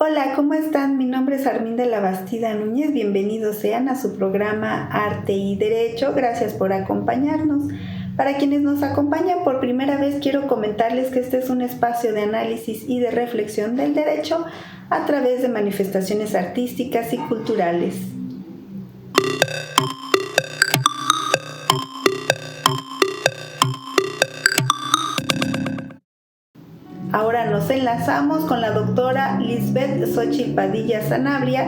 Hola, ¿cómo están? Mi nombre es Arminda Labastida Núñez. Bienvenidos sean a su programa Arte y Derecho. Gracias por acompañarnos. Para quienes nos acompañan por primera vez, quiero comentarles que este es un espacio de análisis y de reflexión del derecho a través de manifestaciones artísticas y culturales. Ahora nos enlazamos con la doctora Lisbeth Xochitl Padilla Sanabria,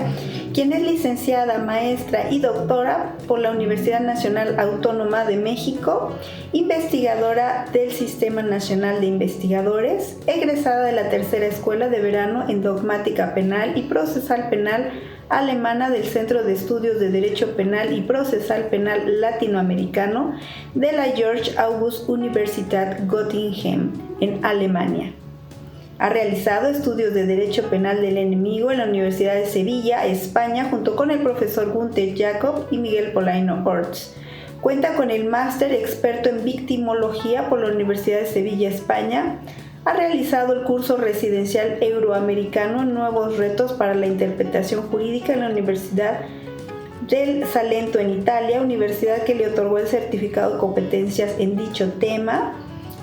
quien es licenciada, maestra y doctora por la Universidad Nacional Autónoma de México, investigadora del Sistema Nacional de Investigadores, egresada de la Tercera Escuela de Verano en Dogmática Penal y Procesal Penal alemana del Centro de Estudios de Derecho Penal y Procesal Penal Latinoamericano de la Georg August Universität Göttingen en Alemania. Ha realizado estudios de Derecho Penal del Enemigo en la Universidad de Sevilla, España, junto con el profesor Gunther Jacob y Miguel Polaino Orts. Cuenta con el máster experto en victimología por la Universidad de Sevilla, España. Ha realizado el curso residencial euroamericano Nuevos retos para la interpretación jurídica en la Universidad del Salento en Italia, universidad que le otorgó el certificado de competencias en dicho tema.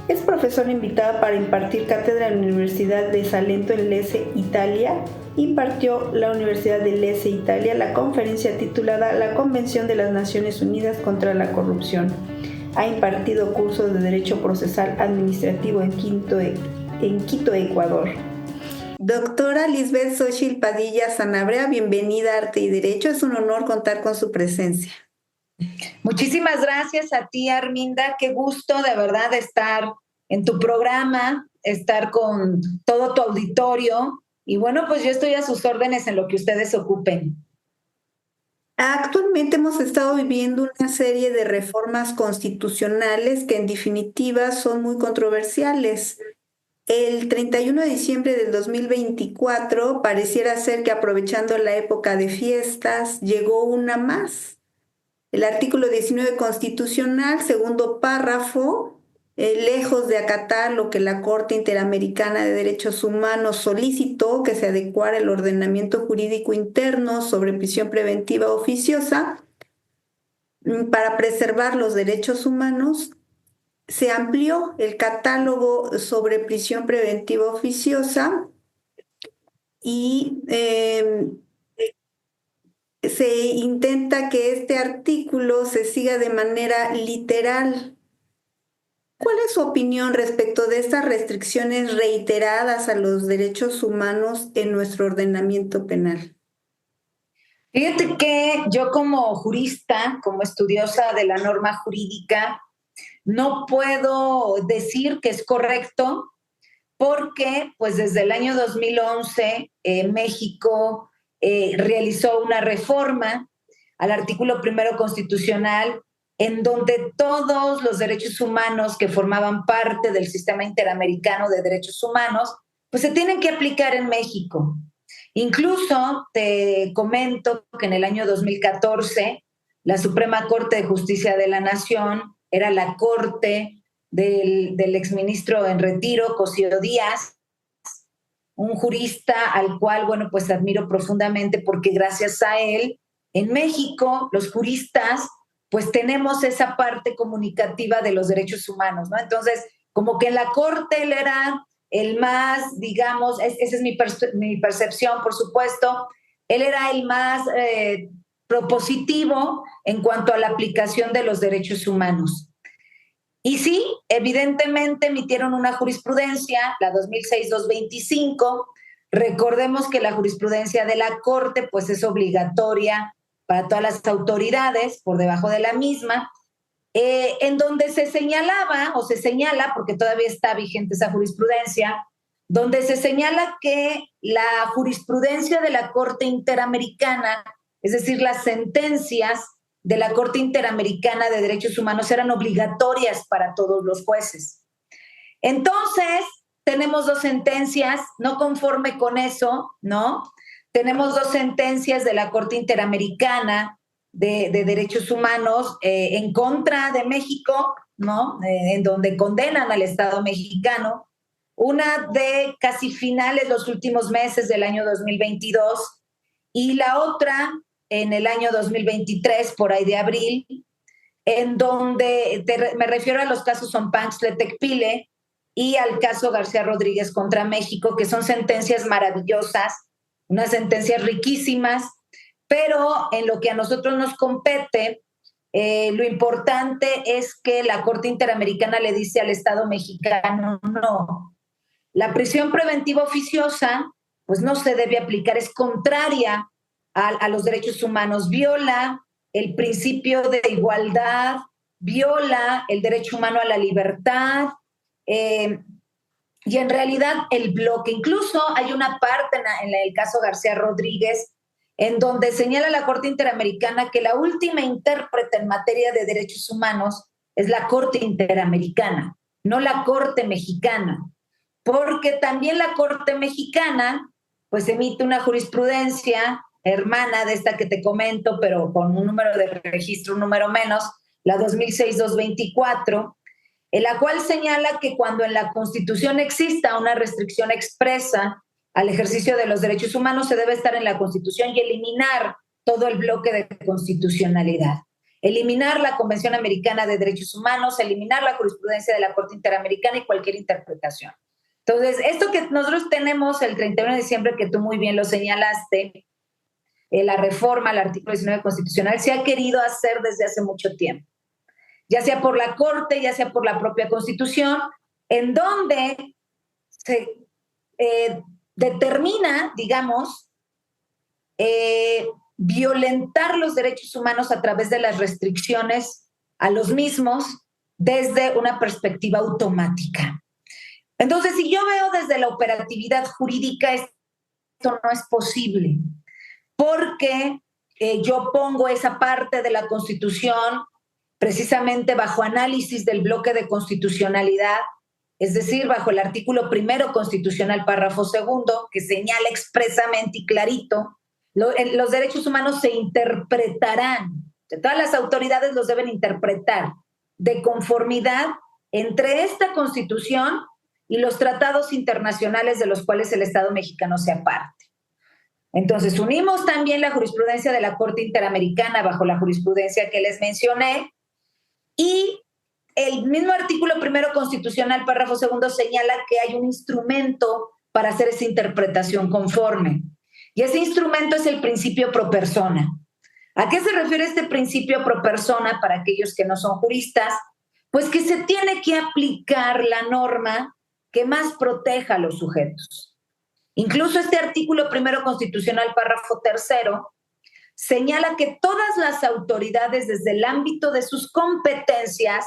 Es profesor invitado para impartir cátedra en la Universidad de Salento en Lecce, Italia. Impartió la Universidad de Lecce, Italia, la conferencia titulada La Convención de las Naciones Unidas contra la Corrupción. Ha impartido cursos de Derecho Procesal Administrativo en Quito, Ecuador. Doctora Lisbeth Xochitl Padilla Sanabria, bienvenida a Arte y Derecho. Es un honor contar con su presencia. Muchísimas gracias a ti, Arminda. Qué gusto de verdad estar en tu programa, estar con todo tu auditorio. Y bueno, pues yo estoy a sus órdenes en lo que ustedes ocupen. Actualmente hemos estado viviendo una serie de reformas constitucionales que en definitiva son muy controversiales. El 31 de diciembre del 2024 pareciera ser que aprovechando la época de fiestas llegó una más. El artículo 19 constitucional, segundo párrafo, lejos de acatar lo que la Corte Interamericana de Derechos Humanos solicitó que se adecuara el ordenamiento jurídico interno sobre prisión preventiva oficiosa para preservar los derechos humanos, se amplió el catálogo sobre prisión preventiva oficiosa y se intenta que este artículo se siga de manera literal. ¿Cuál es su opinión respecto de estas restricciones reiteradas a los derechos humanos en nuestro ordenamiento penal? Fíjate que yo como jurista, como estudiosa de la norma jurídica, no puedo decir que es correcto porque pues desde el año 2011 México realizó una reforma al artículo primero constitucional en donde todos los derechos humanos que formaban parte del sistema interamericano de derechos humanos pues se tienen que aplicar en México. Incluso te comento que en el año 2014 la Suprema Corte de Justicia de la Nación era la corte del exministro en retiro, Cosío Díaz, un jurista al cual, bueno, pues admiro profundamente porque gracias a él, en México, los juristas, pues tenemos esa parte comunicativa de los derechos humanos, ¿no? Entonces, como que en la corte él era el más, digamos, esa es mi percepción, por supuesto, él era el más propositivo en cuanto a la aplicación de los derechos humanos. Y sí, evidentemente emitieron una jurisprudencia, la 2006-225. Recordemos que la jurisprudencia de la Corte pues es obligatoria para todas las autoridades por debajo de la misma, en donde se señalaba o se señala, porque todavía está vigente esa jurisprudencia, donde se señala que la jurisprudencia de la Corte Interamericana, es decir, las sentencias de la Corte Interamericana de Derechos Humanos eran obligatorias para todos los jueces. Entonces, tenemos dos sentencias, no conforme con eso, ¿no? Tenemos dos sentencias de la Corte Interamericana de Derechos Humanos en contra de México, ¿no? En donde condenan al Estado mexicano. una de casi finales, los últimos meses del año 2022, y la otra en el año 2023, por ahí de abril, en donde me refiero a los casos Ompanxle Tecpile y al caso García Rodríguez contra México, que son sentencias maravillosas, unas sentencias riquísimas, pero en lo que a nosotros nos compete, lo importante es que la Corte Interamericana le dice al Estado mexicano, no, la prisión preventiva oficiosa pues no se debe aplicar, es contraria a los derechos humanos, viola el principio de igualdad, viola el derecho humano a la libertad, y en realidad el bloque, incluso hay una parte en el caso García Rodríguez en donde señala la Corte Interamericana que la última intérprete en materia de derechos humanos es la Corte Interamericana, no la Corte Mexicana, porque también la Corte Mexicana pues emite una jurisprudencia hermana de esta que te comento, pero con un número de registro, un número menos, la 2006-224, en la cual señala que cuando en la Constitución exista una restricción expresa al ejercicio de los derechos humanos, se debe estar en la Constitución y eliminar todo el bloque de constitucionalidad. Eliminar la Convención Americana de Derechos Humanos, eliminar la jurisprudencia de la Corte Interamericana y cualquier interpretación. Entonces, esto que nosotros tenemos el 31 de diciembre, que tú muy bien lo señalaste, la reforma al artículo 19 constitucional, se ha querido hacer desde hace mucho tiempo, ya sea por la Corte, ya sea por la propia Constitución, en donde se determina, digamos, violentar los derechos humanos a través de las restricciones a los mismos desde una perspectiva automática. Entonces, si yo veo desde la operatividad jurídica, esto no es posible, porque yo pongo esa parte de la Constitución precisamente bajo análisis del bloque de constitucionalidad, es decir, bajo el artículo 1 constitucional, párrafo 2, que señala expresamente y clarito, los derechos humanos se interpretarán, todas las autoridades los deben interpretar de conformidad entre esta Constitución y los tratados internacionales de los cuales el Estado mexicano sea parte. Entonces, unimos también la jurisprudencia de la Corte Interamericana bajo la jurisprudencia que les mencioné, y el mismo artículo 1 constitucional, párrafo 2, señala que hay un instrumento para hacer esa interpretación conforme. Y ese instrumento es el principio pro persona. ¿A qué se refiere este principio pro persona para aquellos que no son juristas? Pues que se tiene que aplicar la norma que más proteja a los sujetos. Incluso este artículo 1 constitucional, párrafo 3, señala que todas las autoridades desde el ámbito de sus competencias,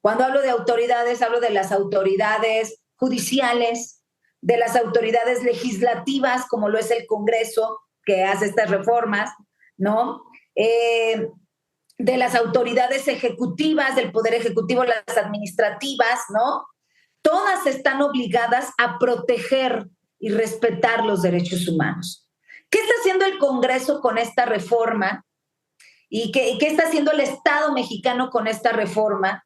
cuando hablo de autoridades, hablo de las autoridades judiciales, de las autoridades legislativas, como lo es el Congreso, que hace estas reformas, ¿no? De las autoridades ejecutivas, del Poder Ejecutivo, las administrativas, ¿no? Todas están obligadas a proteger y respetar los derechos humanos. ¿Qué está haciendo el Congreso con esta reforma? ¿Y qué está haciendo el Estado mexicano con esta reforma?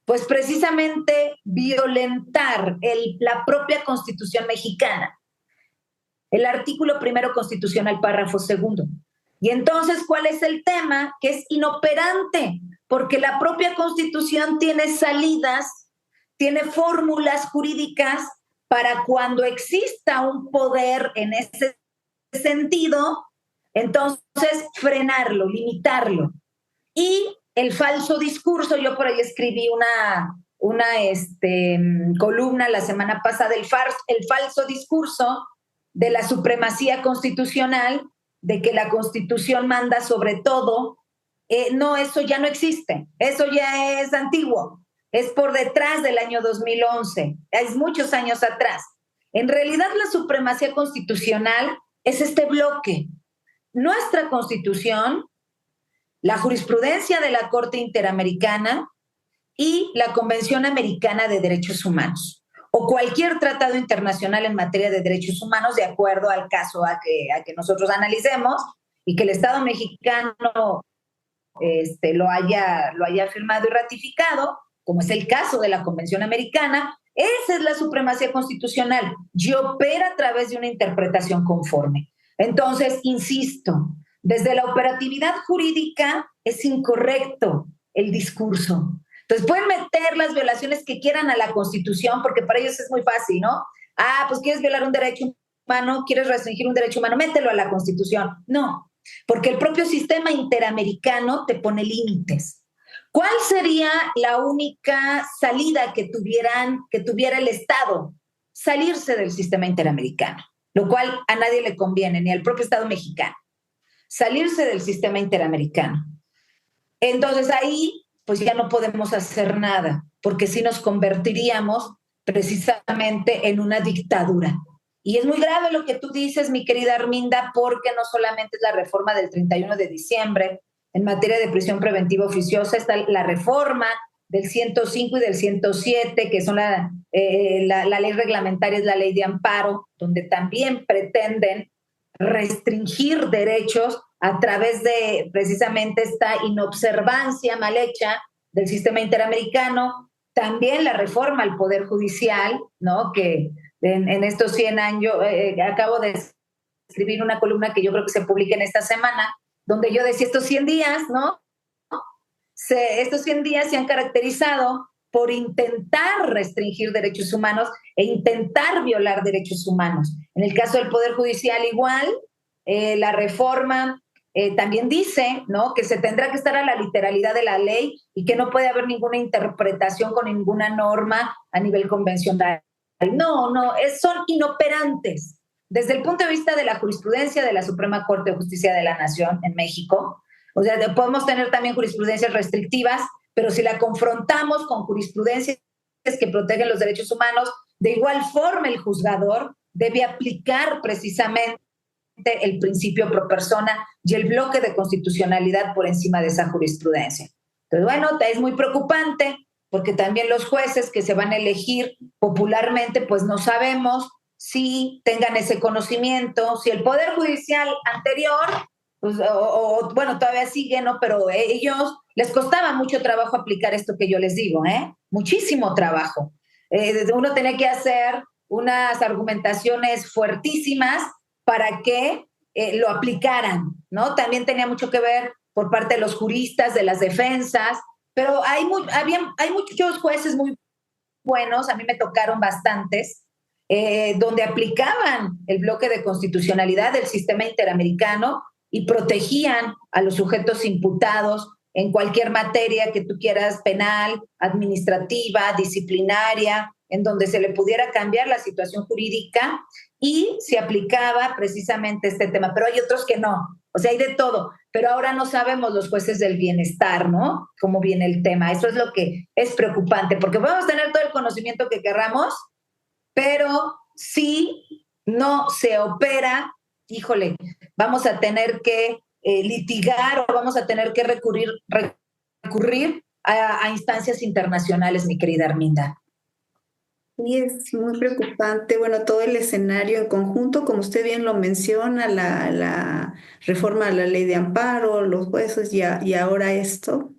Pues precisamente violentar la propia Constitución mexicana, el artículo 1 constitucional, párrafo 2. Y entonces, ¿cuál es el tema? Que es inoperante, porque la propia Constitución tiene salidas, tiene fórmulas jurídicas para cuando exista un poder en ese sentido, entonces frenarlo, limitarlo. Y el falso discurso, yo por ahí escribí una columna la semana pasada, el falso discurso de la supremacía constitucional, de que la Constitución manda sobre todo, no, eso ya no existe, eso ya es antiguo, es por detrás del año 2011, es muchos años atrás. En realidad la supremacía constitucional es este bloque, nuestra Constitución, la jurisprudencia de la Corte Interamericana y la Convención Americana de Derechos Humanos, o cualquier tratado internacional en materia de derechos humanos, de acuerdo al caso a que nosotros analicemos, y que el Estado mexicano lo haya firmado y ratificado, como es el caso de la Convención Americana, esa es la supremacía constitucional y opera a través de una interpretación conforme. Entonces, insisto, desde la operatividad jurídica es incorrecto el discurso. Entonces, pueden meter las violaciones que quieran a la Constitución, porque para ellos es muy fácil, ¿no? Ah, pues quieres violar un derecho humano, quieres restringir un derecho humano, mételo a la Constitución. No, porque el propio sistema interamericano te pone límites. ¿Cuál sería la única salida que tuviera el Estado? Salirse del sistema interamericano, lo cual a nadie le conviene, ni al propio Estado mexicano. Salirse del sistema interamericano. Entonces ahí pues ya no podemos hacer nada, porque sí nos convertiríamos precisamente en una dictadura. Y es muy grave lo que tú dices, mi querida Arminda, porque no solamente es la reforma del 31 de diciembre en materia de prisión preventiva oficiosa, está la reforma del 105 y del 107, que son la ley reglamentaria, es la ley de amparo, donde también pretenden restringir derechos a través de precisamente esta inobservancia mal hecha del sistema interamericano. También la reforma al Poder Judicial, ¿no? Que en estos 100 años, acabo de escribir una columna que yo creo que se publica en esta semana, donde yo decía estos 100 días, ¿no? Estos 100 días se han caracterizado por intentar restringir derechos humanos e intentar violar derechos humanos. En el caso del Poder Judicial igual, la reforma también dice, ¿no?, que se tendrá que estar a la literalidad de la ley y que no puede haber ninguna interpretación con ninguna norma a nivel convencional. No, son inoperantes. Desde el punto de vista de la jurisprudencia de la Suprema Corte de Justicia de la Nación en México, o sea, podemos tener también jurisprudencias restrictivas, pero si la confrontamos con jurisprudencias que protegen los derechos humanos, de igual forma el juzgador debe aplicar precisamente el principio pro persona y el bloque de constitucionalidad por encima de esa jurisprudencia. Entonces, bueno, es muy preocupante porque también los jueces que se van a elegir popularmente, pues no sabemos si tengan ese conocimiento, si el Poder Judicial anterior, pues, bueno, todavía sigue, ¿no? Pero ellos les costaba mucho trabajo aplicar esto que yo les digo, ¿eh? Muchísimo trabajo. Uno tenía que hacer unas argumentaciones fuertísimas para que lo aplicaran, ¿no? También tenía mucho que ver por parte de los juristas, de las defensas, pero hay muchos jueces muy buenos, a mí me tocaron bastantes, donde aplicaban el bloque de constitucionalidad del sistema interamericano y protegían a los sujetos imputados en cualquier materia que tú quieras, penal, administrativa, disciplinaria, en donde se le pudiera cambiar la situación jurídica y se aplicaba precisamente este tema. Pero hay otros que no, o sea, hay de todo. Pero ahora no sabemos los jueces del bienestar, ¿no? Cómo viene el tema. Eso es lo que es preocupante, porque podemos tener todo el conocimiento que querramos, pero si no se opera, híjole, vamos a tener que litigar o vamos a tener que recurrir a instancias internacionales, mi querida Arminda. Y es muy preocupante, bueno, todo el escenario en conjunto, como usted bien lo menciona, la reforma a la ley de amparo, los jueces y ahora esto.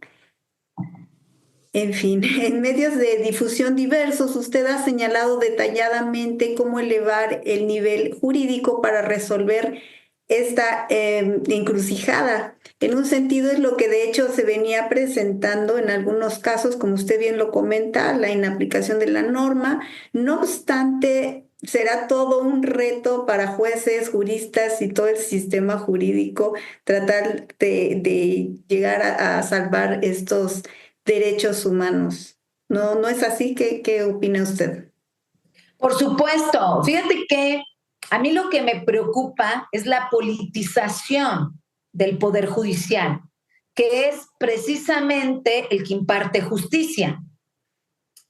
En fin, en medios de difusión diversos, usted ha señalado detalladamente cómo elevar el nivel jurídico para resolver esta encrucijada. En un sentido es lo que de hecho se venía presentando en algunos casos, como usted bien lo comenta, la inaplicación de la norma. No obstante, será todo un reto para jueces, juristas y todo el sistema jurídico tratar de llegar a salvar estos derechos humanos. ¿No es así? ¿Qué opina usted? Por supuesto. Fíjate que a mí lo que me preocupa es la politización del Poder Judicial, que es precisamente el que imparte justicia.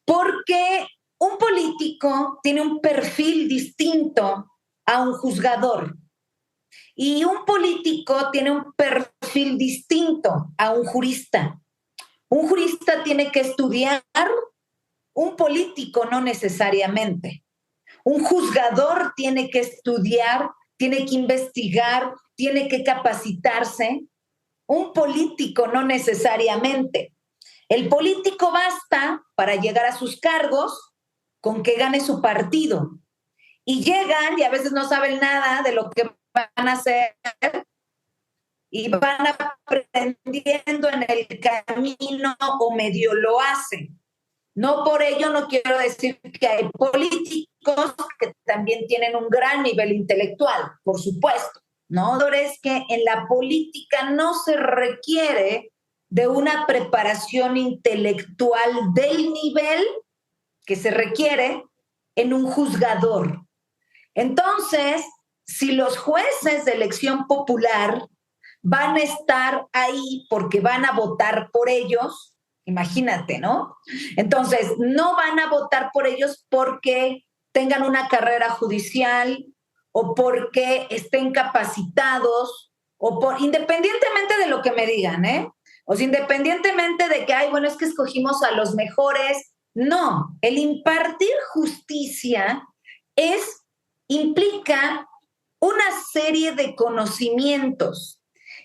Porque un político tiene un perfil distinto a un juzgador y un político tiene un perfil distinto a un jurista. Un jurista tiene que estudiar, un político no necesariamente. Un juzgador tiene que estudiar, tiene que investigar, tiene que capacitarse. Un político no necesariamente. El político basta para llegar a sus cargos con que gane su partido. Y llegan y a veces no saben nada de lo que van a hacer y van aprendiendo en el camino o medio lo hacen. No por ello no quiero decir que hay políticos que también tienen un gran nivel intelectual, por supuesto, ¿no? Pero es que en la política no se requiere de una preparación intelectual del nivel que se requiere en un juzgador. Entonces, si los jueces de elección popular van a estar ahí porque van a votar por ellos, imagínate, ¿no? Entonces, no van a votar por ellos porque tengan una carrera judicial o porque estén capacitados o por, independientemente de lo que me digan, ¿eh? O sea, independientemente de que, ay, bueno, es que escogimos a los mejores. No, el impartir justicia es, implica una serie de conocimientos,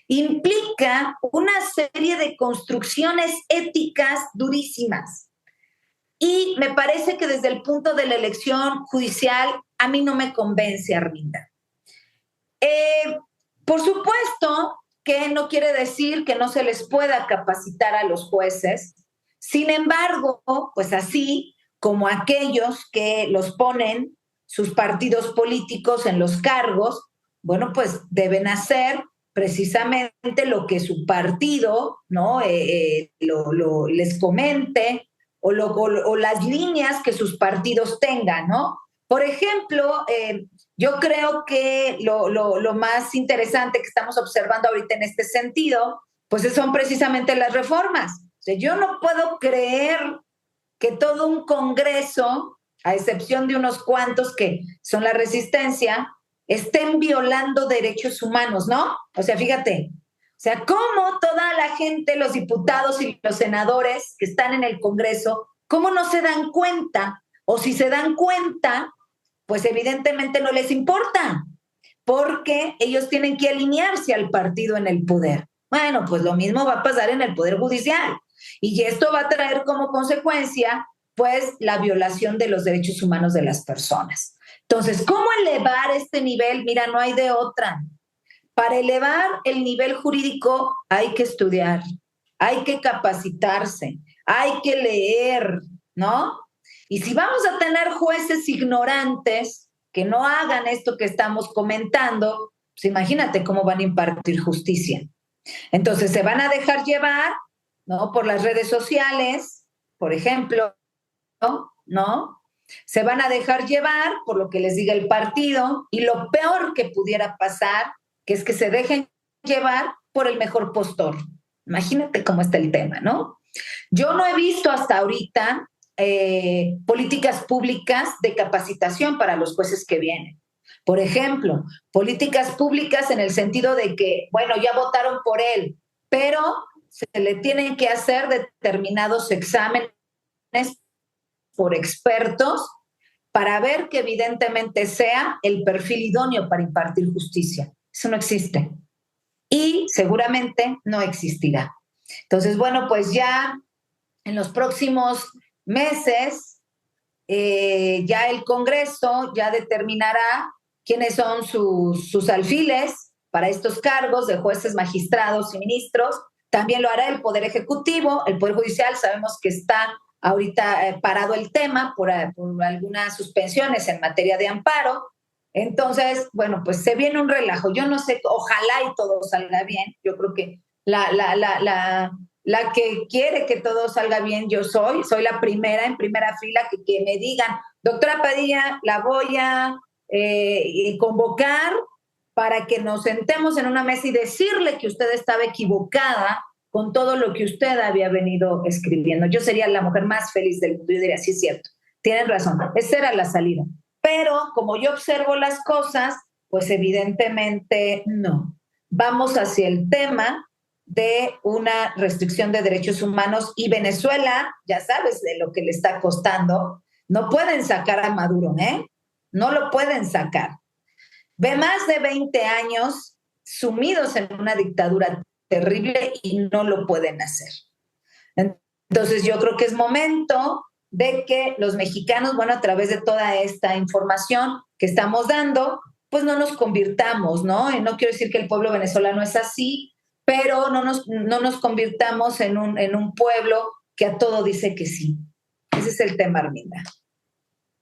implica una serie de construcciones éticas durísimas. Y me parece que desde el punto de la elección judicial, a mí no me convence, Arminda. Por supuesto que no quiere decir que no se les pueda capacitar a los jueces. Sin embargo, pues así como aquellos que los ponen sus partidos políticos en los cargos, bueno, pues deben hacer precisamente lo que su partido, ¿no? Les comente o las líneas que sus partidos tengan, ¿no? Por ejemplo, yo creo que lo más interesante que estamos observando ahorita en este sentido, pues son precisamente las reformas. O sea, yo no puedo creer que todo un Congreso, a excepción de unos cuantos que son la resistencia, estén violando derechos humanos, ¿no? O sea, fíjate, o sea, cómo toda la gente, los diputados y los senadores que están en el Congreso, cómo no se dan cuenta, o si se dan cuenta, pues evidentemente no les importa, porque ellos tienen que alinearse al partido en el poder. Bueno, pues lo mismo va a pasar en el Poder Judicial. Y esto va a traer como consecuencia, pues, la violación de los derechos humanos de las personas. Entonces, ¿cómo elevar este nivel? Mira, no hay de otra. Para elevar el nivel jurídico hay que estudiar, hay que capacitarse, hay que leer, ¿no? Y si vamos a tener jueces ignorantes que no hagan esto que estamos comentando, pues imagínate cómo van a impartir justicia. Entonces se van a dejar llevar, ¿no? Por las redes sociales, por ejemplo, ¿no? Se van a dejar llevar por lo que les diga el partido y lo peor que pudiera pasar, que es que se dejen llevar por el mejor postor. Imagínate cómo está el tema, ¿no? Yo no he visto hasta ahorita políticas públicas de capacitación para los jueces que vienen. Por ejemplo, políticas públicas en el sentido de que, bueno, ya votaron por él, pero se le tienen que hacer determinados exámenes por expertos para ver que evidentemente sea el perfil idóneo para impartir justicia. Eso no existe y seguramente no existirá. Entonces, bueno, pues ya en los próximos meses, ya el Congreso ya determinará quiénes son sus alfiles para estos cargos de jueces, magistrados y ministros. También lo hará el Poder Ejecutivo. El Poder Judicial sabemos que está ahorita parado el tema por algunas suspensiones en materia de amparo. Entonces, bueno, pues se viene un relajo. Yo no sé, ojalá y todo salga bien. Yo creo que la que quiere que todo salga bien, yo soy la primera, en primera fila, que me digan, doctora Padilla, la voy a convocar para que nos sentemos en una mesa y decirle que usted estaba equivocada con todo lo que usted había venido escribiendo. Yo sería la mujer más feliz del mundo. Yo diría, sí, es cierto, tienen razón, esa era la salida. Pero como yo observo las cosas, pues evidentemente no. Vamos hacia el tema de una restricción de derechos humanos y Venezuela, ya sabes de lo que le está costando, no pueden sacar a Maduro, ¿eh? No lo pueden sacar. Ve más de 20 años sumidos en una dictadura terrible y no lo pueden hacer. Entonces yo creo que es momento de que los mexicanos, bueno, a través de toda esta información que estamos dando, pues no nos convirtamos, ¿no? Y no quiero decir que el pueblo venezolano es así, pero no nos convirtamos en un pueblo que a todo dice que sí. Ese es el tema, Arminda.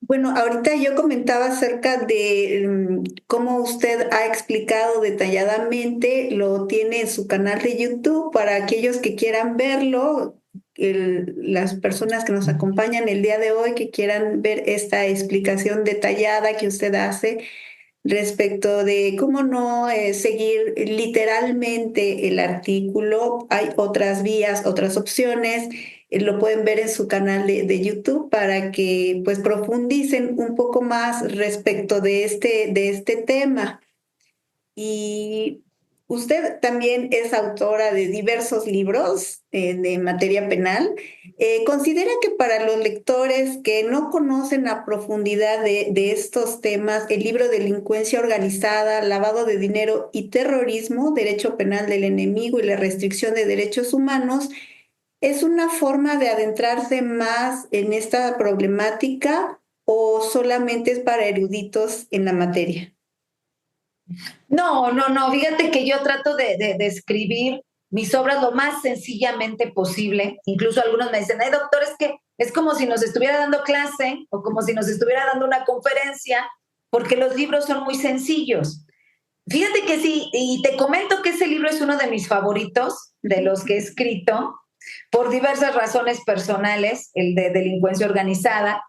Bueno, ahorita yo comentaba acerca de cómo usted ha explicado detalladamente, lo tiene en su canal de YouTube para aquellos que quieran verlo, las personas que nos acompañan el día de hoy, que quieran ver esta explicación detallada que usted hace respecto de cómo no seguir literalmente el artículo. Hay otras vías, otras opciones. Lo pueden ver en su canal de YouTube para que pues profundicen un poco más respecto de este tema. Y usted también es autora de diversos libros de materia penal. ¿Considera que para los lectores que no conocen a profundidad de estos temas, el libro Delincuencia Organizada, Lavado de Dinero y Terrorismo, Derecho Penal del Enemigo y la Restricción de Derechos Humanos, es una forma de adentrarse más en esta problemática o solamente es para eruditos en la materia? No, fíjate que yo trato de escribir mis obras lo más sencillamente posible. Incluso algunos me dicen, ay, doctor, es que es como si nos estuviera dando clase o como si nos estuviera dando una conferencia, porque los libros son muy sencillos. Fíjate que sí, y te comento que ese libro es uno de mis favoritos, de los que he escrito, por diversas razones personales, el de delincuencia organizada.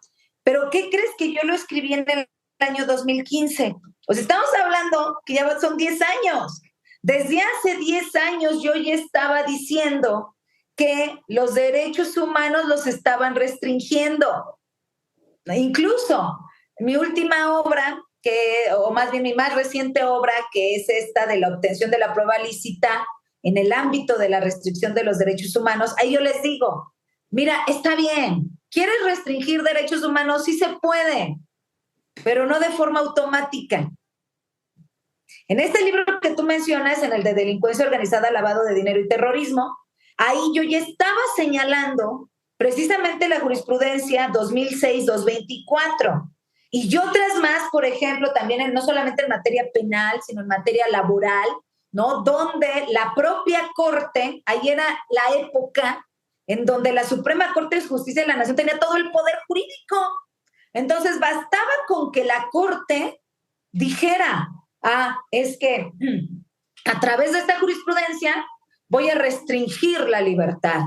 Pero ¿qué crees que yo lo escribí en el año 2015? O sea, estamos hablando que ya son 10 años. Desde hace 10 años yo ya estaba diciendo que los derechos humanos los estaban restringiendo. Incluso mi última obra, o más bien mi más reciente obra, que es esta de la obtención de la prueba lícita en el ámbito de la restricción de los derechos humanos, ahí yo les digo, mira, está bien, ¿quieres restringir derechos humanos? Sí se puede, pero no de forma automática. En este libro que tú mencionas, en el de delincuencia organizada, lavado de dinero y terrorismo, ahí yo ya estaba señalando precisamente la jurisprudencia 2006-224 y otras más, por ejemplo, también no solamente en materia penal, sino en materia laboral, ¿no? Donde la propia Corte, ahí era la época en donde la Suprema Corte de Justicia de la Nación tenía todo el poder jurídico. Entonces bastaba con que la Corte dijera, es que a través de esta jurisprudencia voy a restringir la libertad.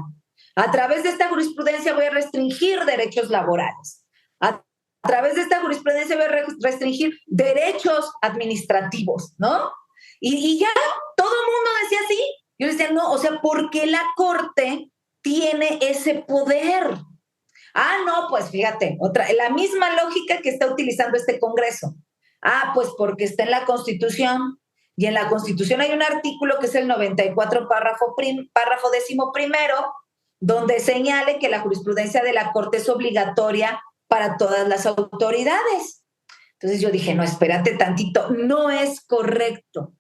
A través de esta jurisprudencia voy a restringir derechos laborales. A través de esta jurisprudencia voy a restringir derechos administrativos, ¿no? Y ya todo el mundo decía así. Yo decía, no, o sea, ¿por qué la Corte tiene ese poder? No, pues fíjate, la misma lógica que está utilizando este Congreso. Pues porque está en la Constitución. Y en la Constitución hay un artículo que es el 94, párrafo 11º, donde señale que la jurisprudencia de la Corte es obligatoria para todas las autoridades. Entonces yo dije, no, espérate tantito, no es correcto.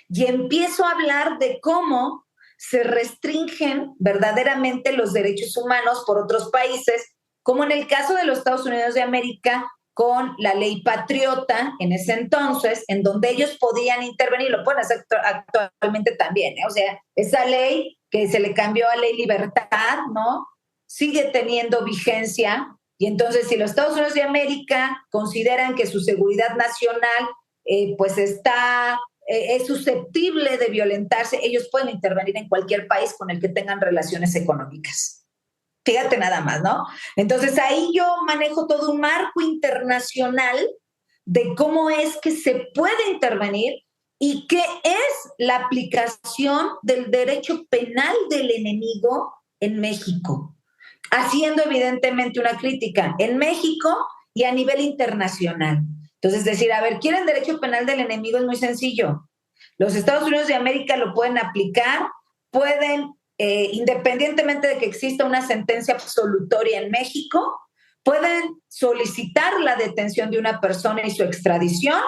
Y empiezo a hablar de cómo se restringen verdaderamente los derechos humanos por otros países, como en el caso de los Estados Unidos de América, con la ley patriota en ese entonces, en donde ellos podían intervenir, lo pueden hacer actualmente también, ¿eh? O sea, esa ley que se le cambió a ley libertad, ¿no? Sigue teniendo vigencia, y entonces si los Estados Unidos de América consideran que su seguridad nacional pues es susceptible de violentarse, ellos pueden intervenir en cualquier país con el que tengan relaciones económicas. Fíjate nada más, ¿no? Entonces ahí yo manejo todo un marco internacional de cómo es que se puede intervenir y qué es la aplicación del derecho penal del enemigo en México, haciendo evidentemente una crítica en México y a nivel internacional. Entonces, decir, a ver, ¿quieren derecho penal del enemigo? Es muy sencillo. Los Estados Unidos de América lo pueden aplicar, pueden independientemente de que exista una sentencia absolutoria en México, pueden solicitar la detención de una persona y su extradición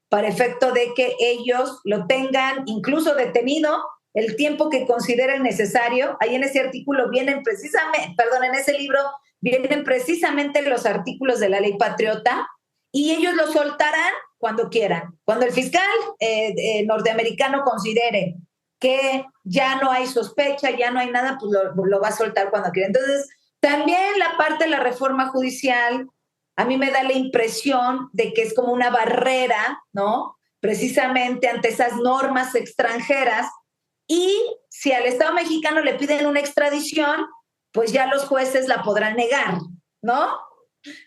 para efecto de que ellos lo tengan incluso detenido el tiempo que consideren necesario. Ahí en ese artículo vienen precisamente, perdón, en ese libro vienen precisamente los artículos de la ley patriota y ellos lo soltarán cuando quieran. Cuando el fiscal norteamericano considere que ya no hay sospecha, ya no hay nada, pues lo va a soltar cuando quiera. Entonces, también la parte de la reforma judicial, a mí me da la impresión de que es como una barrera, ¿no? Precisamente ante esas normas extranjeras. Y si al Estado mexicano le piden una extradición, pues ya los jueces la podrán negar, ¿no?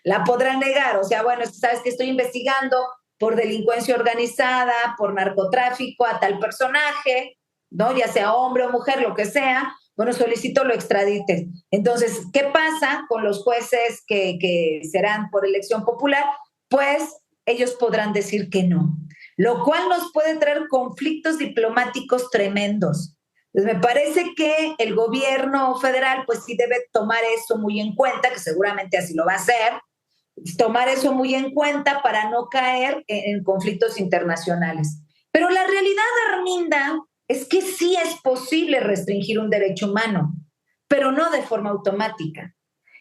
La podrán negar. O sea, bueno, sabes que estoy investigando por delincuencia organizada, por narcotráfico a tal personaje, ¿no? Ya sea hombre o mujer, lo que sea, bueno, solicito lo extradites. Entonces, ¿qué pasa con los jueces que serán por elección popular? Pues ellos podrán decir que no, lo cual nos puede traer conflictos diplomáticos tremendos. Entonces, me parece que el gobierno federal pues sí debe tomar eso muy en cuenta, que seguramente así lo va a hacer, tomar eso muy en cuenta para no caer en conflictos internacionales. Pero la realidad, Arminda, es que sí es posible restringir un derecho humano, pero no de forma automática.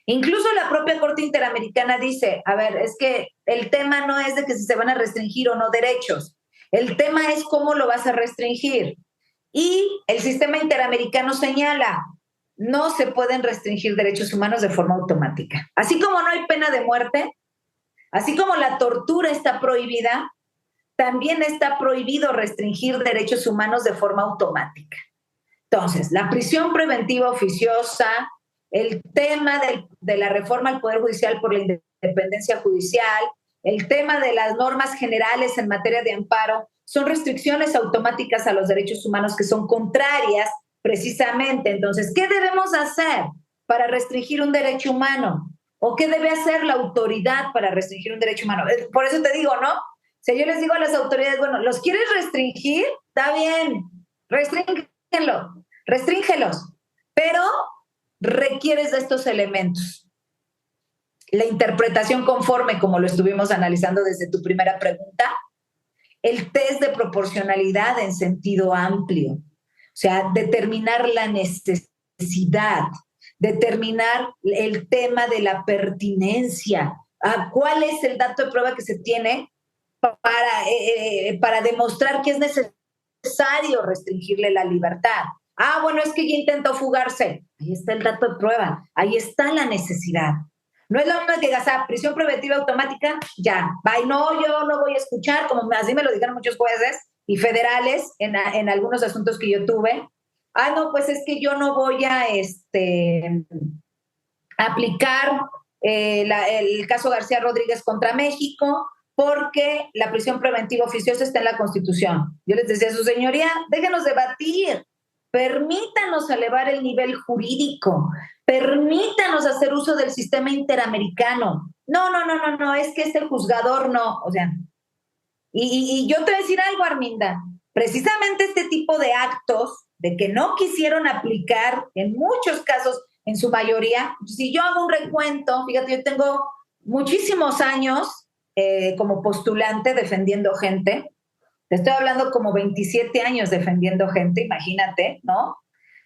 Incluso la propia Corte Interamericana dice, a ver, es que el tema no es de que si se van a restringir o no derechos, el tema es cómo lo vas a restringir. Y el sistema interamericano señala, no se pueden restringir derechos humanos de forma automática. Así como no hay pena de muerte, así como la tortura está prohibida, también está prohibido restringir derechos humanos de forma automática. Entonces, la prisión preventiva oficiosa, el tema de la reforma al Poder Judicial por la independencia judicial, el tema de las normas generales en materia de amparo, son restricciones automáticas a los derechos humanos que son contrarias precisamente. Entonces, ¿qué debemos hacer para restringir un derecho humano? ¿O qué debe hacer la autoridad para restringir un derecho humano? Por eso te digo, ¿no? Si yo les digo a las autoridades, bueno, ¿los quieres restringir? Está bien, restríngelos, pero requieres de estos elementos. La interpretación conforme, como lo estuvimos analizando desde tu primera pregunta, el test de proporcionalidad en sentido amplio, o sea, determinar la necesidad, determinar el tema de la pertinencia, cuál es el dato de prueba que se tiene para demostrar que es necesario restringirle la libertad. Bueno, es que ya intentó fugarse. Ahí está el dato de prueba, ahí está la necesidad. No es lo mismo que digas, prisión preventiva automática, ya, bye, no, yo no voy a escuchar, como así me lo dijeron muchos jueces y federales en algunos asuntos que yo tuve. No, pues es que yo no voy a aplicar el caso García Rodríguez contra México, porque la prisión preventiva oficiosa está en la Constitución. Yo les decía a su señoría, déjenos debatir, permítanos elevar el nivel jurídico, permítanos hacer uso del sistema interamericano. No, es que el juzgador no, o sea, y yo te voy a decir algo, Arminda, precisamente este tipo de actos de que no quisieron aplicar, en muchos casos, en su mayoría, si yo hago un recuento, fíjate, yo tengo muchísimos años como postulante defendiendo gente, te estoy hablando como 27 años defendiendo gente, imagínate, ¿no?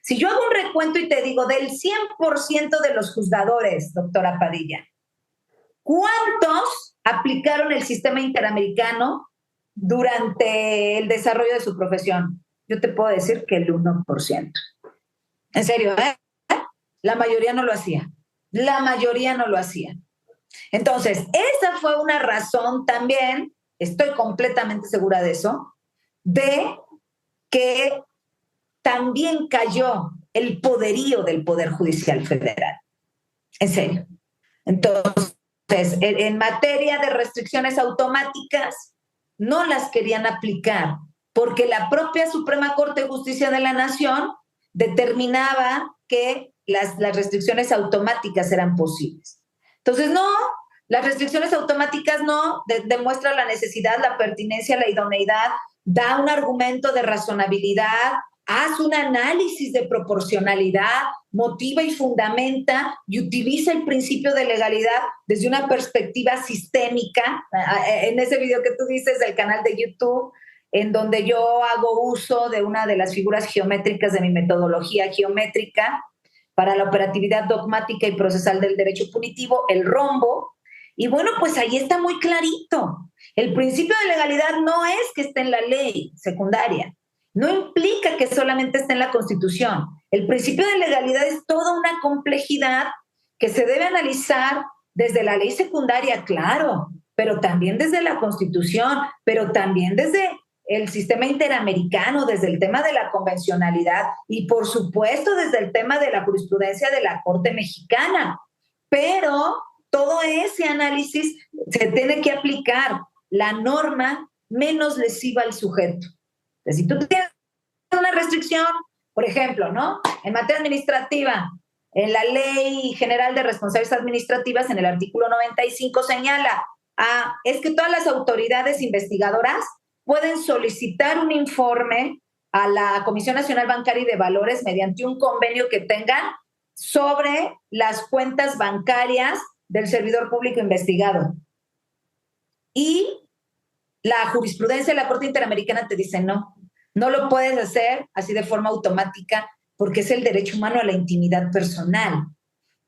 Si yo hago un recuento y te digo del 100% de los juzgadores, doctora Padilla, ¿cuántos aplicaron el sistema interamericano durante el desarrollo de su profesión? Yo te puedo decir que el 1%. En serio, ¿eh? La mayoría no lo hacía. La mayoría no lo hacía. Entonces, esa fue una razón también, estoy completamente segura de eso, de que también cayó el poderío del Poder Judicial Federal. En serio. Entonces, en materia de restricciones automáticas, no las querían aplicar porque la propia Suprema Corte de Justicia de la Nación determinaba que las restricciones automáticas eran posibles. Entonces, no, las restricciones automáticas no demuestran la necesidad, la pertinencia, la idoneidad, da un argumento de razonabilidad, haz un análisis de proporcionalidad, motiva y fundamenta y utiliza el principio de legalidad desde una perspectiva sistémica. En ese video que tú dices del canal de YouTube, en donde yo hago uso de una de las figuras geométricas de mi metodología geométrica para la operatividad dogmática y procesal del derecho punitivo, el rombo. Y bueno, pues ahí está muy clarito. El principio de legalidad no es que esté en la ley secundaria, no implica que solamente esté en la Constitución. El principio de legalidad es toda una complejidad que se debe analizar desde la ley secundaria, claro, pero también desde la Constitución, pero también desde el sistema interamericano, desde el tema de la convencionalidad y por supuesto desde el tema de la jurisprudencia de la Corte Mexicana. Pero todo ese análisis se tiene que aplicar la norma menos lesiva al sujeto. Entonces, si tú tienes una restricción, por ejemplo, ¿no? En materia administrativa, en la Ley General de Responsabilidades Administrativas, en el artículo 95 señala, es que todas las autoridades investigadoras pueden solicitar un informe a la Comisión Nacional Bancaria y de Valores mediante un convenio que tengan sobre las cuentas bancarias del servidor público investigado. Y la jurisprudencia de la Corte Interamericana te dice no lo puedes hacer así de forma automática porque es el derecho humano a la intimidad personal.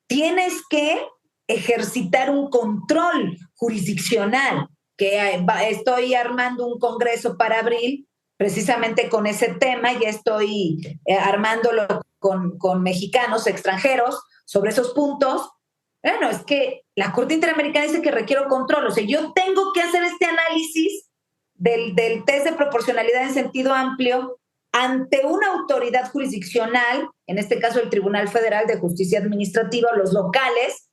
Tienes que ejercitar un control jurisdiccional, que estoy armando un congreso para abril, precisamente con ese tema, ya estoy armándolo con mexicanos extranjeros sobre esos puntos. Bueno, es que la Corte Interamericana dice que requiero control, o sea, yo tengo que hacer este análisis del test de proporcionalidad en sentido amplio ante una autoridad jurisdiccional, en este caso el Tribunal Federal de Justicia Administrativa, los locales,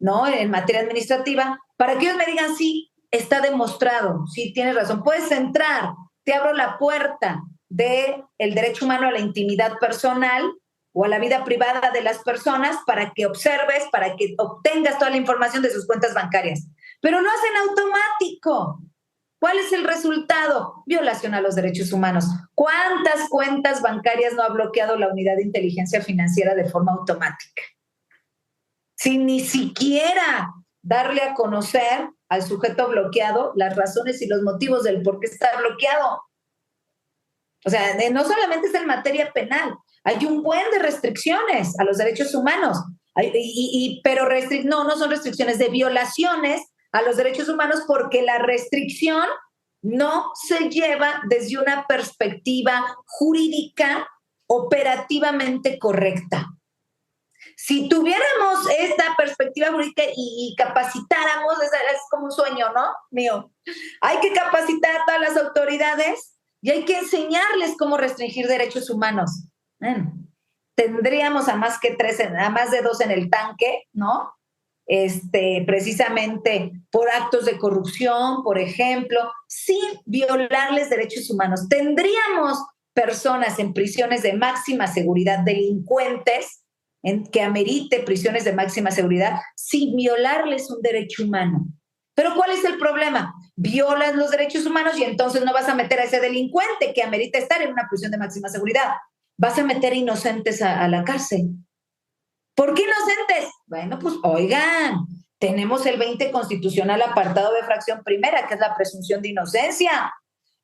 ¿no? En materia administrativa, para que ellos me digan, sí, está demostrado, sí, tienes razón, puedes entrar, te abro la puerta del derecho humano a la intimidad personal o a la vida privada de las personas para que observes, para que obtengas toda la información de sus cuentas bancarias. Pero lo hacen automático. ¿Cuál es el resultado? Violación a los derechos humanos. ¿Cuántas cuentas bancarias no ha bloqueado la Unidad de Inteligencia Financiera de forma automática? Sin ni siquiera darle a conocer al sujeto bloqueado las razones y los motivos del por qué está bloqueado. O sea, no solamente es en materia penal, hay un buen de restricciones a los derechos humanos, pero no son restricciones de violaciones a los derechos humanos porque la restricción no se lleva desde una perspectiva jurídica operativamente correcta. Si tuviéramos esta perspectiva jurídica y capacitáramos, es como un sueño, ¿no? Mío. Hay que capacitar a todas las autoridades y hay que enseñarles cómo restringir derechos humanos. Bueno, tendríamos a más de 2 en el tanque, ¿no? Precisamente por actos de corrupción, por ejemplo, sin violarles derechos humanos. Tendríamos personas en prisiones de máxima seguridad, delincuentes, que amerite prisiones de máxima seguridad, sin violarles un derecho humano. Pero ¿cuál es el problema? Violas los derechos humanos y entonces no vas a meter a ese delincuente que amerita estar en una prisión de máxima seguridad. Vas a meter inocentes a la cárcel. ¿Por qué inocentes? Bueno, pues oigan, tenemos el 20 constitucional apartado de fracción primera, que es la presunción de inocencia.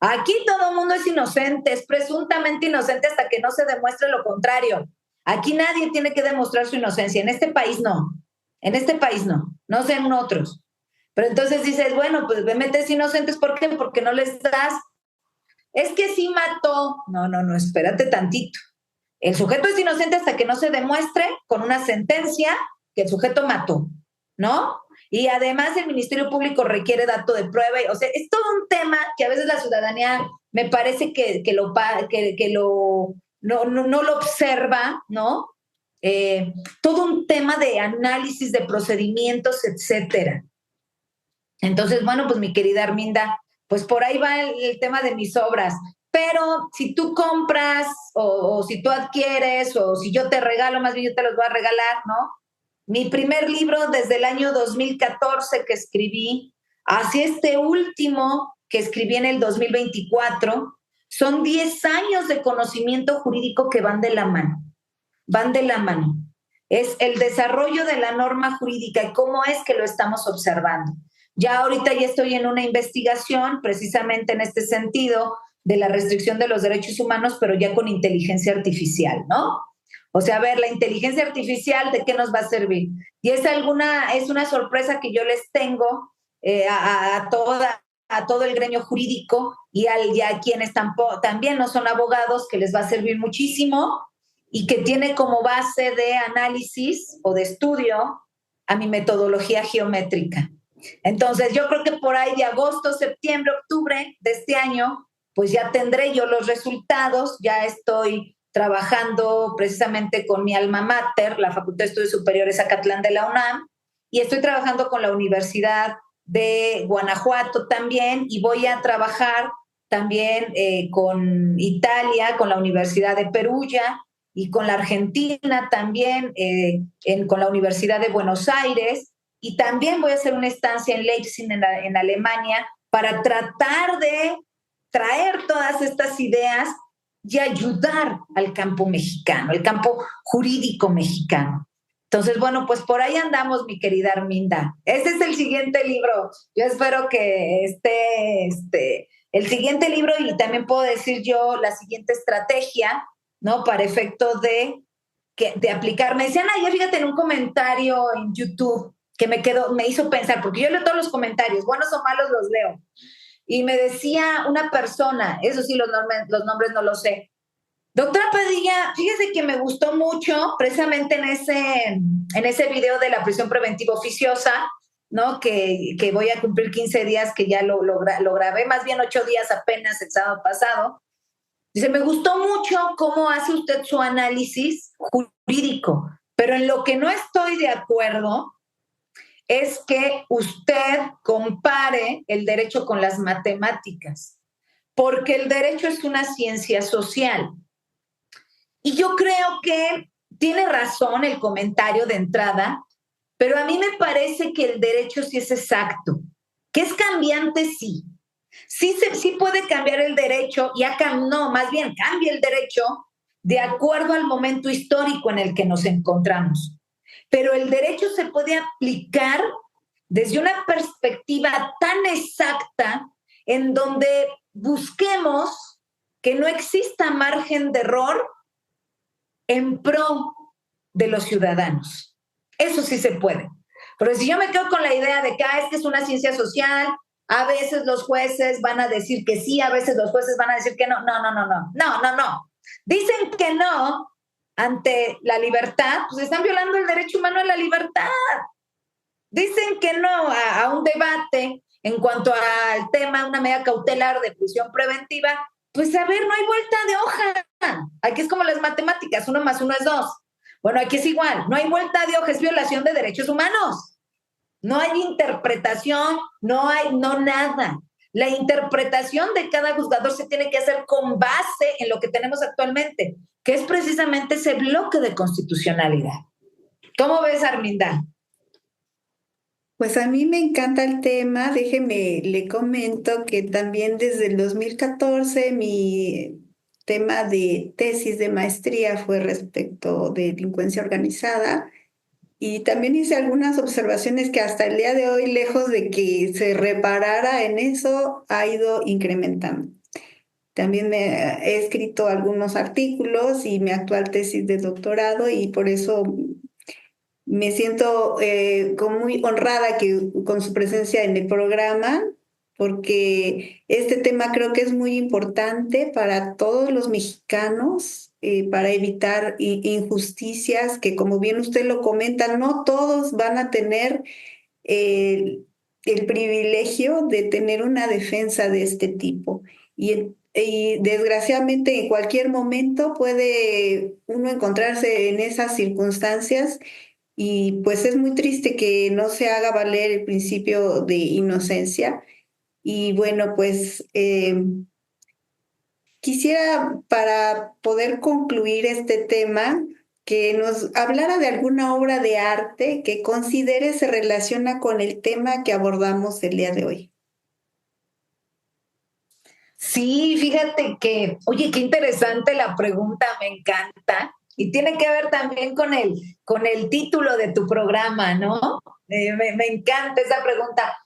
Aquí todo el mundo es inocente, es presuntamente inocente hasta que no se demuestre lo contrario. Aquí nadie tiene que demostrar su inocencia. En este país no. No sé en otros. Pero entonces dices, bueno, pues me metes inocentes, ¿por qué? Porque no les das. Es que sí mató. No, espérate tantito. El sujeto es inocente hasta que no se demuestre con una sentencia que el sujeto mató, ¿no? Y además el Ministerio Público requiere dato de prueba. O sea, es todo un tema que a veces la ciudadanía me parece que no lo observa, ¿no? Todo un tema de análisis de procedimientos, etcétera. Entonces, bueno, pues mi querida Arminda, pues por ahí va el tema de mis obras. Pero si tú compras o si tú adquieres o si yo te regalo, más bien yo te los voy a regalar, ¿no? Mi primer libro desde el año 2014 que escribí, hacia este último que escribí en el 2024, son 10 años de conocimiento jurídico que van de la mano. Es el desarrollo de la norma jurídica y cómo es que lo estamos observando. Ya ahorita ya estoy en una investigación precisamente en este sentido de la restricción de los derechos humanos, pero ya con inteligencia artificial, ¿no? O sea, a ver, la inteligencia artificial, ¿de qué nos va a servir? Y es una sorpresa que yo les tengo a todo el gremio jurídico y a quienes también no son abogados, que les va a servir muchísimo y que tiene como base de análisis o de estudio a mi metodología geométrica. Entonces, yo creo que por ahí de agosto, septiembre, octubre de este año, pues ya tendré yo los resultados, ya estoy trabajando precisamente con mi alma mater, la Facultad de Estudios Superiores Acatlán de la UNAM, y estoy trabajando con la Universidad de Guanajuato también, y voy a trabajar también con Italia, con la Universidad de Perugia, y con la Argentina también, con la Universidad de Buenos Aires, y también voy a hacer una estancia en Leipzig, en Alemania, para tratar de traer todas estas ideas y ayudar al campo mexicano, el campo jurídico mexicano. Entonces, bueno, pues por ahí andamos, mi querida Arminda. Ese es el siguiente libro. Yo espero que esté el siguiente libro, y también puedo decir yo la siguiente estrategia, ¿no? Para efecto de aplicar. Me decían ayer, fíjate, en un comentario en YouTube que me hizo pensar, porque yo leo todos los comentarios, buenos o malos los leo. Y me decía una persona, eso sí, los nombres no los sé. Doctora Padilla, fíjese que me gustó mucho precisamente en ese video de la prisión preventiva oficiosa, ¿no? Que voy a cumplir 15 días, que ya lo grabé, más bien 8 días apenas el sábado pasado. Dice, me gustó mucho cómo hace usted su análisis jurídico, pero en lo que no estoy de acuerdo es que usted compare el derecho con las matemáticas, porque el derecho es una ciencia social. Y yo creo que tiene razón el comentario de entrada, pero a mí me parece que el derecho sí es exacto, que es cambiante, sí. Sí puede cambiar el derecho, no, más bien cambia el derecho de acuerdo al momento histórico en el que nos encontramos. Pero el derecho se puede aplicar desde una perspectiva tan exacta en donde busquemos que no exista margen de error en pro de los ciudadanos. Eso sí se puede. Pero si yo me quedo con la idea de que es que es una ciencia social, a veces los jueces van a decir que sí, a veces los jueces van a decir que no. No. Dicen que no ante la libertad, pues están violando el derecho humano a la libertad. Dicen que no a un debate en cuanto al tema, una medida cautelar de prisión preventiva. Pues a ver, no hay vuelta de hoja. Aquí es como las matemáticas, 1 más 1 es 2. Bueno, aquí es igual, no hay vuelta de hoja, es violación de derechos humanos. No hay interpretación, no nada. La interpretación de cada juzgador se tiene que hacer con base en lo que tenemos actualmente, que es precisamente ese bloque de constitucionalidad. ¿Cómo ves, Arminda? Pues a mí me encanta el tema. Déjeme, le comento que también desde el 2014 mi tema de tesis de maestría fue respecto de delincuencia organizada, y también hice algunas observaciones que hasta el día de hoy, lejos de que se reparara en eso, ha ido incrementando. También he escrito algunos artículos y mi actual tesis de doctorado, y por eso me siento como muy honrada con su presencia en el programa, porque este tema creo que es muy importante para todos los mexicanos, para evitar injusticias que, como bien usted lo comenta, no todos van a tener el privilegio de tener una defensa de este tipo. Y desgraciadamente en cualquier momento puede uno encontrarse en esas circunstancias, y pues es muy triste que no se haga valer el principio de inocencia. Y bueno, pues quisiera, para poder concluir este tema, que nos hablara de alguna obra de arte que considere se relaciona con el tema que abordamos el día de hoy. Sí, fíjate que, oye, qué interesante la pregunta, me encanta. Y tiene que ver también con el título de tu programa, ¿no? Me encanta esa pregunta.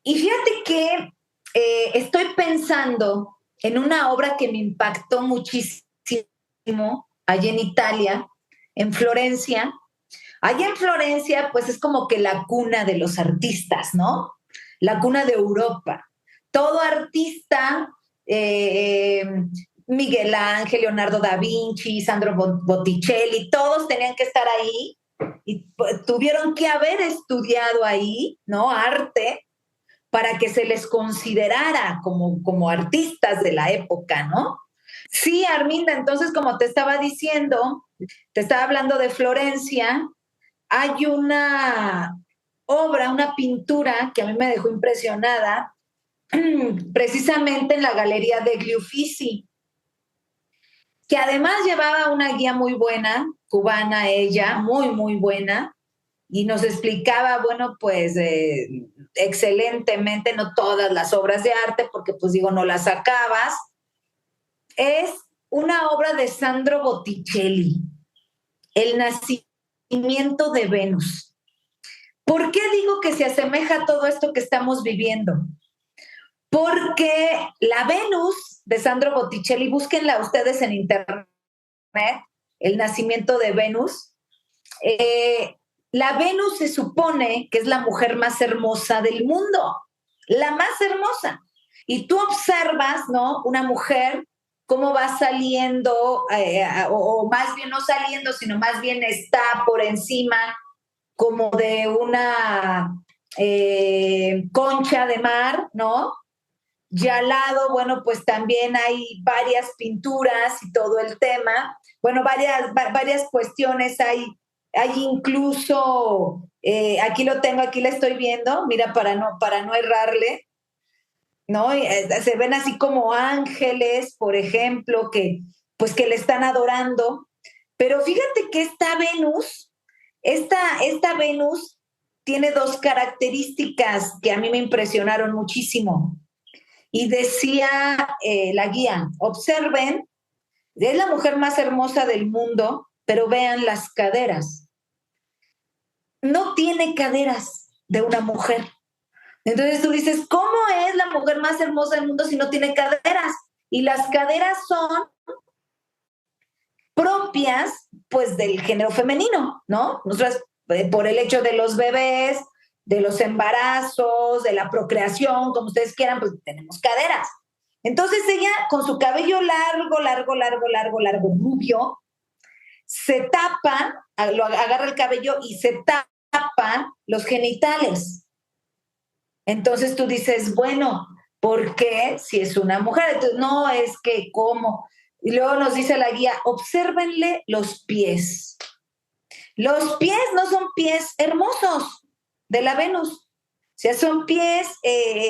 Y fíjate que estoy pensando en una obra que me impactó muchísimo allí en Italia, en Florencia. Allá en Florencia, pues es como que la cuna de los artistas, ¿no? La cuna de Europa. Todo artista, eh, Miguel Ángel, Leonardo da Vinci, Sandro Botticelli, todos tenían que estar ahí y pues, tuvieron que haber estudiado ahí, ¿no? Arte, para que se les considerara como artistas de la época, ¿no? Sí, Arminda, entonces como te estaba diciendo, te estaba hablando de Florencia, hay una obra, una pintura que a mí me dejó impresionada, precisamente en la Galería degli Uffizi, que además llevaba una guía muy buena, cubana ella, muy, muy buena, y nos explicaba, bueno, pues excelentemente, no todas las obras de arte, porque pues digo, no las acabas. Es una obra de Sandro Botticelli, El nacimiento de Venus. ¿Por qué digo que se asemeja a todo esto que estamos viviendo? Porque la Venus de Sandro Botticelli, búsquenla ustedes en internet, El nacimiento de Venus. La Venus se supone que es la mujer más hermosa del mundo, la más hermosa. Y tú observas, ¿no? Una mujer, cómo va saliendo, o más bien no saliendo, sino más bien está por encima como de una concha de mar, ¿no? Y al lado, bueno, pues también hay varias pinturas y todo el tema. Bueno, varias cuestiones. Hay incluso, aquí lo tengo, aquí la estoy viendo, mira, para no errarle, ¿no? Se ven así como ángeles, por ejemplo, pues que le están adorando. Pero fíjate que esta Venus tiene dos características que a mí me impresionaron muchísimo. Y decía la guía, observen, es la mujer más hermosa del mundo, pero vean las caderas. No tiene caderas de una mujer. Entonces tú dices, ¿cómo es la mujer más hermosa del mundo si no tiene caderas? Y las caderas son propias, pues, del género femenino, ¿no? Nosotras, por el hecho de los bebés, de los embarazos, de la procreación, como ustedes quieran, pues tenemos caderas. Entonces ella, con su cabello largo, largo, largo, largo, largo, rubio, se tapa, lo agarra el cabello y se tapa los genitales. Entonces tú dices, bueno, ¿por qué si es una mujer? Entonces, no, es que, ¿cómo? Y luego nos dice la guía, obsérvenle los pies. Los pies no son pies hermosos de la Venus. O sea, son pies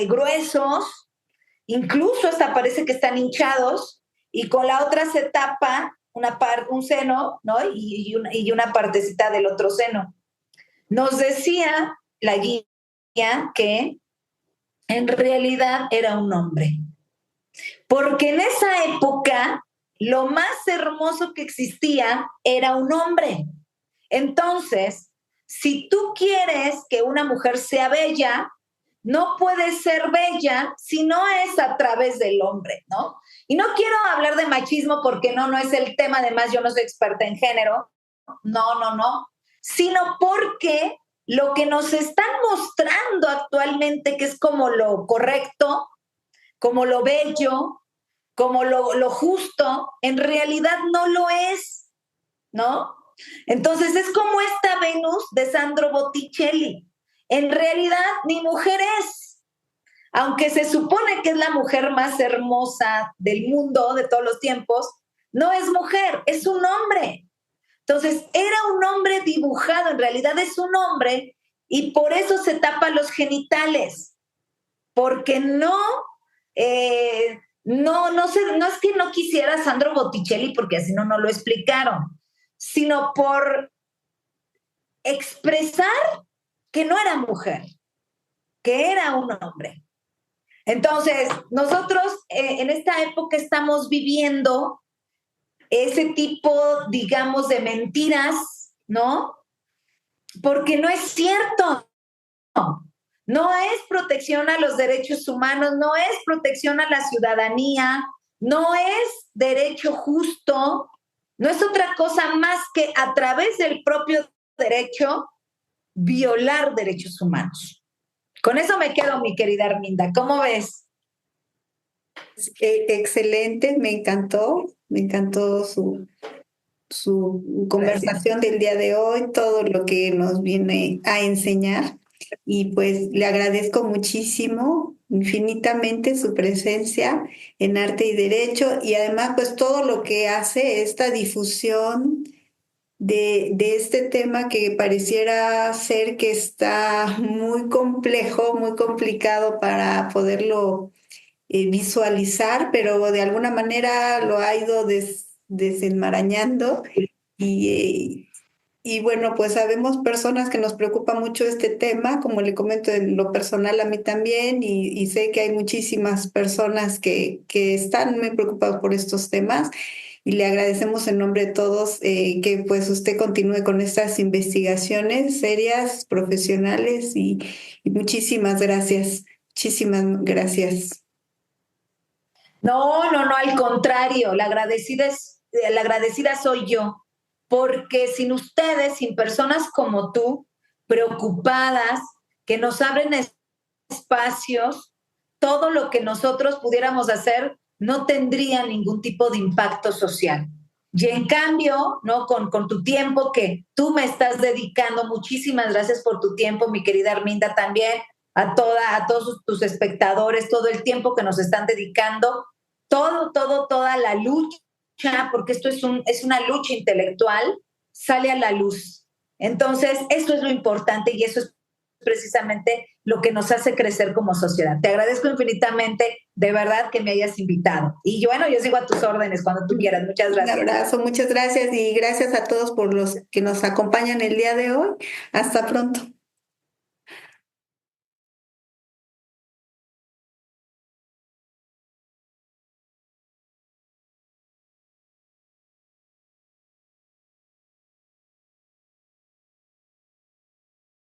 gruesos, incluso hasta parece que están hinchados, y con la otra se tapa un seno, ¿no? Y una partecita del otro seno. Nos decía la guía que en realidad era un hombre. Porque en esa época lo más hermoso que existía era un hombre. Entonces, si tú quieres que una mujer sea bella, no puede ser bella si no es a través del hombre, ¿no? Y no quiero hablar de machismo porque no es el tema, además yo no soy experta en género, no, sino porque lo que nos están mostrando actualmente, que es como lo correcto, como lo bello, como lo justo, en realidad no lo es, ¿no? Entonces es como esta Venus de Sandro Botticelli. En realidad ni mujer es, aunque se supone que es la mujer más hermosa del mundo de todos los tiempos, no es mujer, es un hombre. Entonces era un hombre dibujado, en realidad es un hombre y por eso se tapa los genitales, porque no es que no quisiera Sandro Botticelli, porque así no lo explicaron, sino por expresar que no era mujer, que era un hombre. Entonces, nosotros en esta época estamos viviendo ese tipo, digamos, de mentiras, ¿no? Porque no es cierto. No es protección a los derechos humanos, no es protección a la ciudadanía, no es derecho justo, no es otra cosa más que a través del propio derecho violar derechos humanos. Con eso me quedo, mi querida Arminda. ¿Cómo ves? Excelente, me encantó su conversación del día de hoy, todo lo que nos viene a enseñar. Y pues le agradezco muchísimo, infinitamente su presencia en Arte y Derecho y además pues todo lo que hace esta difusión de este tema que pareciera ser que está muy complejo, muy complicado para poderlo visualizar, pero de alguna manera lo ha ido desenmarañando y, y bueno, pues sabemos personas que nos preocupa mucho este tema, como le comento en lo personal a mí también, y sé que hay muchísimas personas que están muy preocupadas por estos temas. Y le agradecemos en nombre de todos que pues usted continúe con estas investigaciones serias, profesionales y muchísimas gracias. Muchísimas gracias. No, no, no, al contrario, la agradecida soy yo, porque sin ustedes, sin personas como tú, preocupadas, que nos abren espacios, todo lo que nosotros pudiéramos hacer no tendría ningún tipo de impacto social. Y en cambio, ¿no? Con tu tiempo que tú me estás dedicando, muchísimas gracias por tu tiempo, mi querida Arminda, también a todos tus espectadores, todo el tiempo que nos están dedicando, toda la lucha, porque esto es una lucha intelectual, sale a la luz. Entonces, eso es lo importante y eso es precisamente lo que nos hace crecer como sociedad. Te agradezco infinitamente, de verdad, que me hayas invitado. Y bueno, yo sigo a tus órdenes cuando tú quieras. Muchas Un gracias. abrazo, muchas gracias y gracias a todos por los que nos acompañan el día de hoy. Hasta pronto.